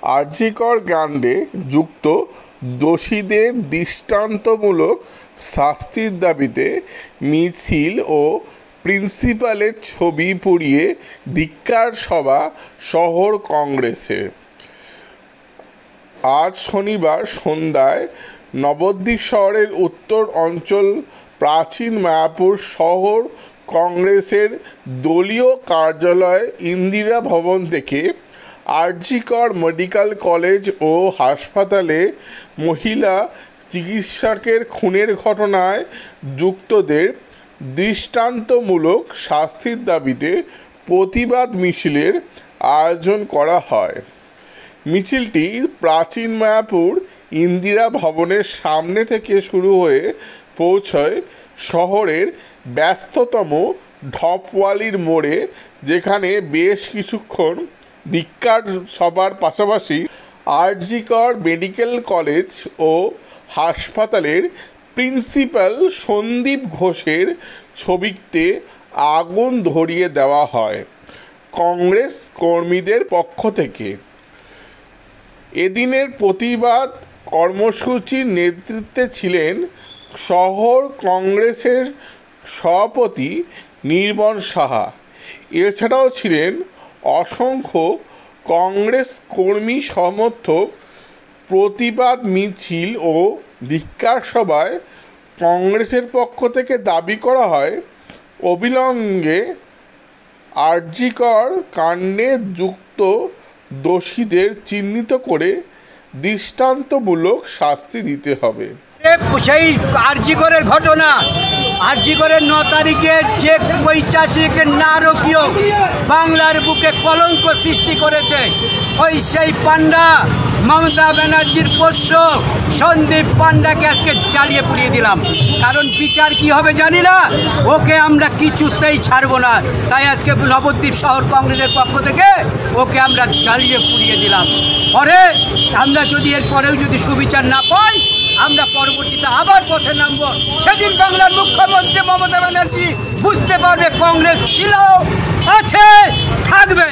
আরজিকর কাণ্ডে যুক্ত দোষীদের দৃষ্টান্তমূলক শাস্তির দাবিতে মিছিল ও প্রিন্সিপালের ছবি পুড়িয়ে ধিক্কার সভা শহর কংগ্রেসের। আজ শনিবার সন্ধ্যায় নবদ্বীপ শহরের উত্তর অঞ্চল প্রাচীন মায়াপুর শহর কংগ্রেসের দলীয় কার্যালয় ইন্দিরা ভবন থেকে আরজিকর মেডিকেল কলেজ ও হাসপাতালে মহিলা চিকিৎসকের খুনের ঘটনায় যুক্তদের দৃষ্টান্তমূলক শাস্তির দাবিতে প্রতিবাদ মিছিলের আয়োজন করা হয়। মিছিলটি প্রাচীন মায়াপুর ইন্দিরা ভবনের সামনে থেকে শুরু হয়ে পৌঁছয় শহরের ব্যস্ততম ঢপওয়ালির মোড়ে, যেখানে বেশ কিছুক্ষণ ধিক্কার সভার পাশাপাশি আরজিকর মেডিকেল কলেজ ও হাসপাতালের প্রিন্সিপাল সন্দীপ ঘোষের ছবিতে আগুন ধরিয়ে দেওয়া হয় কংগ্রেস কর্মীদের পক্ষ থেকে। এদিনের প্রতিবাদ কর্মসূচির নেতৃত্বে ছিলেন শহর কংগ্রেসের সভাপতি নির্মল সাহা। এছাড়াও ছিলেন অসংখ্য কংগ্রেস কর্মী সমর্থক। প্রতিবাদ মিছিল ও ধিক্কার সভায় কংগ্রেসের পক্ষ থেকে দাবি করা হয়, অবিলম্বে আরজিকর কাণ্ডে যুক্ত দোষীদের চিহ্নিত করে দৃষ্টান্তমূলক শাস্তি দিতে হবে। সেই আরজিকরের ঘটনা, আরজিকরের 9 তারিখের যে ঐতিহাসিক নারকীয় বাংলার বুকে কলঙ্ক সৃষ্টি করেছে, সেই পান্ডা মমতা ব্যানার্জির পোষ্য সন্দীপ পান্ডাকে আজকে জ্বালিয়ে পুড়িয়ে দিলাম। কারণ বিচার কি হবে জানি না, ওকে আমরা কিছুতেই ছাড়বো না। তাই আজকে নবদ্বীপ শহর কংগ্রেসের পক্ষ থেকে ওকে আমরা জ্বালিয়ে পুড়িয়ে দিলাম। পরে আমরা যদি এর পরেও যদি সুবিচার না পাই, আমরা পরবর্তীতে আবার পথে নামব। সেদিন বাংলার মুখ্যমন্ত্রী মমতা ব্যানার্জি বুঝতে পারবে কংগ্রেস ছিল, আছে, থাকবে।